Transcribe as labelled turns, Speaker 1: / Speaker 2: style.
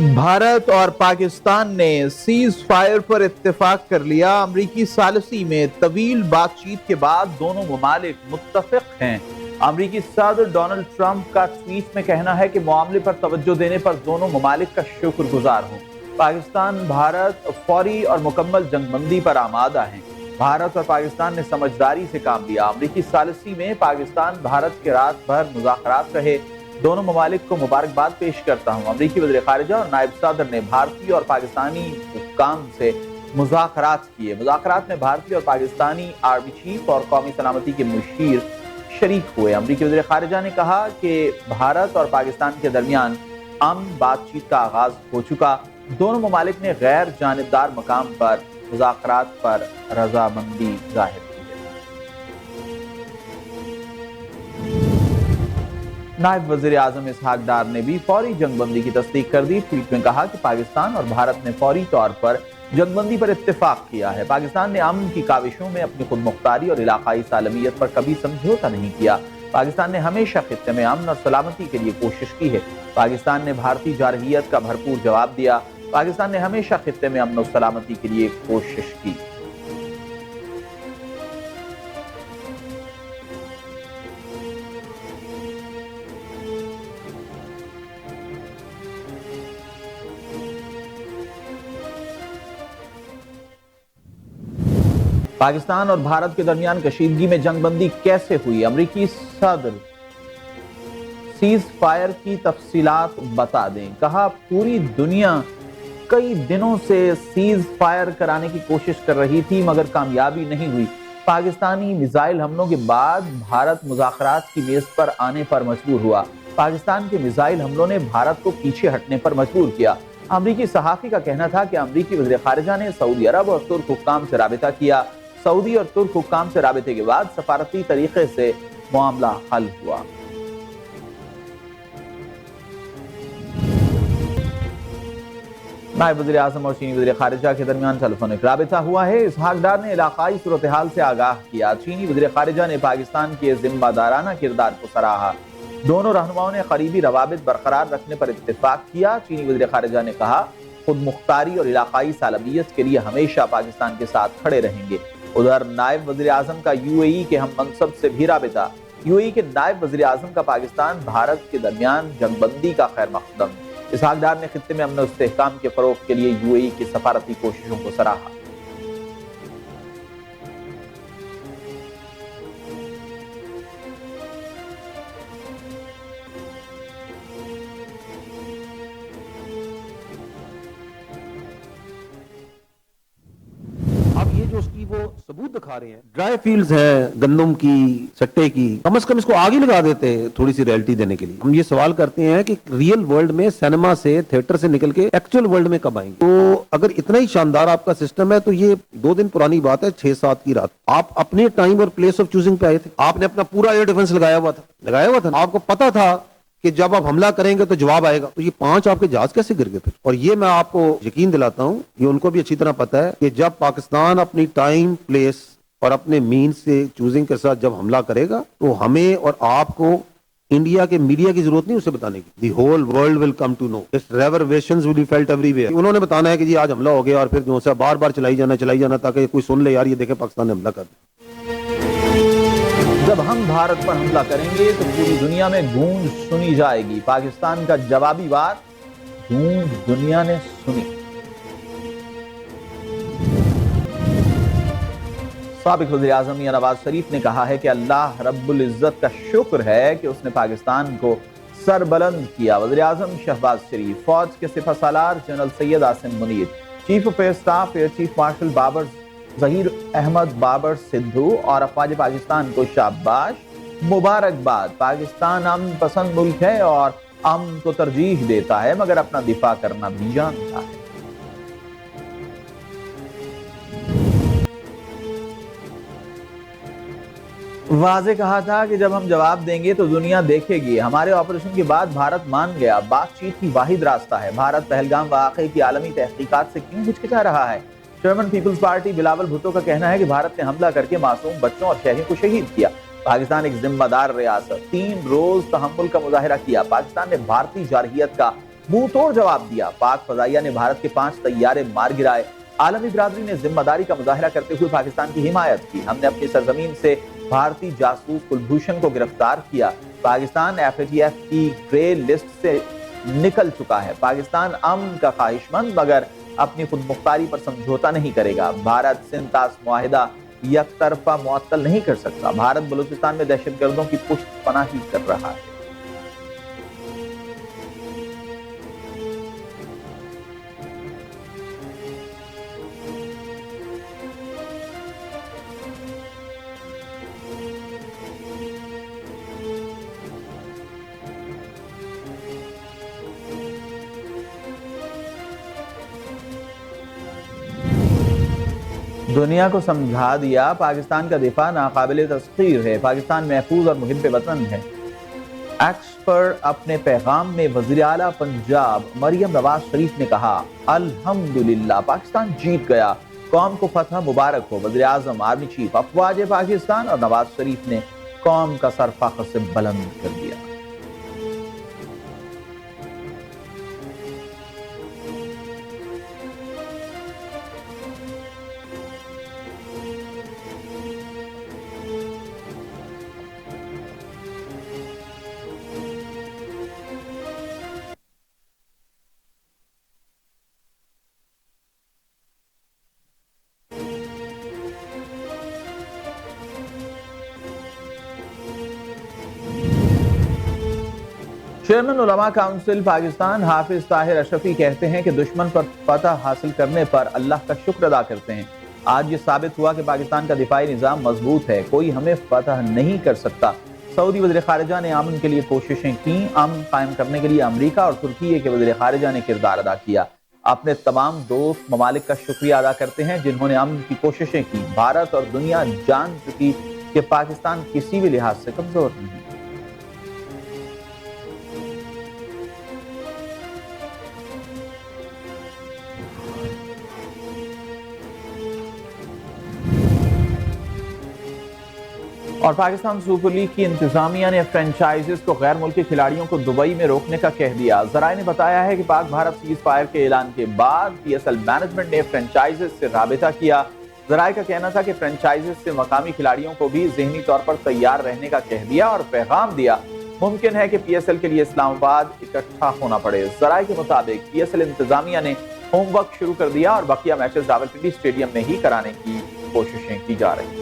Speaker 1: भारत और पाकिस्तान ने cease fire पर इत्तेफाक कर लिया। अमरीकी सालिसी में तवील बातचीत के बाद दोनों ममालिक मुत्तफिक हैं। अमरीकी सदर डोनाल्ड ट्रंप का ट्वीट में कहना है कि मामले पर तवज्जो देने पर दोनों ममालिक का शुक्रगुजार हूँ। पाकिस्तान भारत फौरी और मुकम्मल जंगबंदी पर आमादा हैं। भारत और पाकिस्तान ने समझदारी से काम लिया। अमरीकी सालिसी में पाकिस्तान भारत के रात भर मुज़ाकरात रहे। दोनों ममालिक को मुबारकबाद पेश करता हूँ। अमरीकी वज़ीर ख़ारिजा और नायब सदर ने भारतीय और पाकिस्तानी हुक्काम से मुज़ाकरात किए। मुज़ाकरात में भारतीय और पाकिस्तानी आर्मी चीफ और कौमी सलामती के मुशीर शरीक हुए। अमरीकी वज़ीर ख़ारिजा ने कहा कि भारत और पाकिस्तान के दरमियान अमन बातचीत का आगाज हो चुका। दोनों ममालिक ने गैर जानिबदार मकाम पर मुज़ाकरात पर रजामंदी जाहिर की। नायब वज़ीर आज़म इसहाक डार ने भी फौरी जंगबंदी की तस्दीक कर दी। ट्वीट में कहा कि पाकिस्तान और भारत ने फौरी तौर पर जंगबंदी पर इत्तेफाक किया है। पाकिस्तान ने अमन की काविशों में अपनी खुद मुख्तारी और इलाकाई सालमियत पर कभी समझौता नहीं किया। पाकिस्तान ने हमेशा खित्ते में अमन और सलामती के लिए कोशिश की है। पाकिस्तान ने भारतीय जारहियत का भरपूर जवाब दिया। पाकिस्तान ने हमेशा खित्ते में अमन और सलामती के लिए कोशिश की। पाकिस्तान और भारत के दरमियान कशीदगी में जंगबंदी कैसे हुई? अमरीकी सदर सीज फायर की तफसीलात बता दें। कहा, पूरी दुनिया कई दिनों से सीज फायर कराने की कोशिश कर रही थी मगर कामयाबी नहीं हुई। पाकिस्तानी मिसाइल हमलों के बाद भारत मुज़ाकरात की मेज पर आने पर मजबूर हुआ। पाकिस्तान के मिसाइल हमलों ने भारत को पीछे हटने पर मजबूर किया। अमरीकी सहाफ़ी का कहना था कि अमरीकी वज़ीर ख़ारिजा ने सऊदी अरब और तुर्क हुक्काम से राबिता किया। सऊदी और तुर्क हुक्काम से राबिते के बाद सफारती तरीके से मामला हल हुआ। नायब वज़ीर आज़म और चीनी वज़ीर ख़ारिजा के दरमियान टेलीफोनिक राबिता हुआ है। इसहाक डार ने इलाकाई सूरत हाल से आगाह किया। चीनी वज़ीर ख़ारिजा ने पाकिस्तान के जिम्मेदाराना किरदार को सराहा। दोनों रहनुमाओं ने करीबी रवाबित बरकरार रखने पर इत्तेफाक किया। चीनी वज़ीर ख़ारिजा ने कहा, खुद मुख्तारी और इलाकाई सालमियत के लिए हमेशा पाकिस्तान के साथ खड़े रहेंगे। उधर नायब वज़ीर आज़म का यूएई के हम मनसब से भी राबिता। यूएई के नायब वज़ीर आज़म का पाकिस्तान भारत के दरमियान जंगबंदी का खैर मकदम। इसहाक डार ने खित्ते में अमन और इस्तेहकाम के फरोग के लिए यूएई की सफारती कोशिशों को सराहा।
Speaker 2: अब ये जो उसकी वो सबूत दिखा रहे हैं, ड्राई फील्ड्स हैं गंदम की, सट्टे की, कम से कम इसको आगे लगा देते हैं थोड़ी सी रियलिटी देने के लिए। हम ये सवाल करते हैं कि रियल वर्ल्ड में सिनेमा से, थिएटर से निकल के एक्चुअल वर्ल्ड में कब आएंगे? तो अगर इतना ही शानदार आपका सिस्टम है तो ये 2 दिन पुरानी बात है, 6-7 की रात आप अपने टाइम और प्लेस ऑफ चूजिंग पे आए थे। आपने अपना पूरा एयर डिफेंस लगाया हुआ था। आपको पता था कि जब आप हमला करेंगे तो जवाब आएगा। तो ये 5 आपके जहाज कैसे गिर गए फिर? और ये मैं आपको यकीन दिलाता हूं, ये उनको भी अच्छी तरह पता है कि जब पाकिस्तान अपनी टाइम, प्लेस और अपने मीन से चूजिंग के साथ जब हमला करेगा तो हमें और आपको इंडिया के मीडिया की जरूरत नहीं उसे बताने की। The whole world will come to know, its reverberations will be felt everywhere. उन्होंने बताना है कि जी आज हमला हो गया और फिर जो है बार बार चलाई जाना ताकि कोई सुन ले, यार ये देखे पाकिस्तान ने हमला कर दिया।
Speaker 1: जब हम भारत पर हमला करेंगे तो पूरी दुनिया में गूंज सुनी जाएगी। पाकिस्तान का जवाबी वार गूंज दुनिया ने सुनी। साबिक वज़ीर आज़म मियां नवाज शरीफ ने कहा है कि अल्लाह रब्बुल इज़्ज़त का शुक्र है कि उसने पाकिस्तान को सरबलंद किया। वज़ीर आज़म शहबाज शरीफ, फौज के सिपह सालार general Syed Asim Munir, chief of air staff air chief marshal Babar Zaheer Ahmed Babar Sidhu और अफ़वाज पाकिस्तान को शाबाश, मुबारकबाद। पाकिस्तान अमन पसंद मुल्क है और अमन को तरजीह देता है मगर अपना दिफा करना भी जानता है। वाज़े कहा था कि जब हम जवाब देंगे तो दुनिया देखेगी। हमारे ऑपरेशन के बाद भारत मान गया, बातचीत ही वाहिद रास्ता है। भारत पहलगाम वाक़े की आलमी तहकीकात से क्यों हिचकिचा रहा है? चेयरमैन पीपल्स पार्टी बिलावल भुट्टो का कहना है कि भारत ने हमला करके मासूम बच्चों और शहरियों को शहीद किया। पाकिस्तान एक जिम्मेदार रियासत, 3 रोज तहम्मुल का मुजाहिरा किया। पाकिस्तान ने भारतीय जारहियत का منہ توڑ جواب دیا۔ پاک فضائیہ نے بھارت کے 5 طیارے مار گرائے۔ عالمی برادری نے ذمہ داری کا مظاہرہ کرتے ہوئے پاکستان کی حمایت کی۔ ہم نے اپنی سرزمین سے بھارتی جاسوس کلبھوشن کو گرفتار کیا۔ پاکستان FATF کی گرے لسٹ سے نکل چکا ہے۔ پاکستان امن کا خواہش مند مگر اپنی خود مختاری پر سمجھوتا نہیں کرے گا۔ بھارت سندھ طاس معاہدہ یک طرفہ معطل نہیں کر سکتا۔ بھارت بلوچستان میں دہشت گردوں کی پشت پناہی کر رہا ہے۔ دنیا کو سمجھا دیا پاکستان کا دفاع ناقابل تسخیر ہے، پاکستان محفوظ اور محب وطن ہے۔ ایکس پر اپنے پیغام میں وزیر اعلیٰ پنجاب مریم نواز شریف نے کہا الحمدللہ پاکستان جیت گیا، قوم کو فتح مبارک ہو۔ وزیر اعظم، آرمی چیف، افواج پاکستان اور نواز شریف نے قوم کا سر فخر سے بلند کر دیا۔ چیئرمین علماء کونسل پاکستان حافظ طاہر اشرفی کہتے ہیں کہ دشمن پر فتح حاصل کرنے پر اللہ کا شکر ادا کرتے ہیں۔ آج یہ ثابت ہوا کہ پاکستان کا دفاعی نظام مضبوط ہے، کوئی ہمیں فتح نہیں کر سکتا۔ سعودی وزیر خارجہ نے امن کے لیے کوششیں کیں۔ امن قائم کرنے کے لیے امریکہ اور ترکی کے وزیر خارجہ نے کردار ادا کیا۔ اپنے تمام دوست ممالک کا شکریہ ادا کرتے ہیں جنہوں نے امن کی کوششیں کی۔ بھارت اور دنیا جان چکی کہ پاکستان کسی بھی لحاظ سے کمزور نہیں۔ اور پاکستان سپر لیگ کی انتظامیہ نے فرنچائزز کو غیر ملکی کھلاڑیوں کو دبئی میں روکنے کا کہہ دیا۔ ذرائع نے بتایا ہے کہ پاک بھارت سیز فائر کے اعلان کے بعد PSL مینجمنٹ نے فرنچائزز سے رابطہ کیا۔ ذرائع کا کہنا تھا کہ فرنچائزز سے مقامی کھلاڑیوں کو بھی ذہنی طور پر تیار رہنے کا کہہ دیا اور پیغام دیا ممکن ہے کہ PSL کے لیے اسلام آباد اکٹھا ہونا پڑے۔ ذرائع کے مطابق PSL انتظامیہ نے ہوم ورک شروع کر دیا اور بقیہ میچز راولپنڈی اسٹیڈیم میں ہی کرانے کی کوششیں کی جا رہی ہیں۔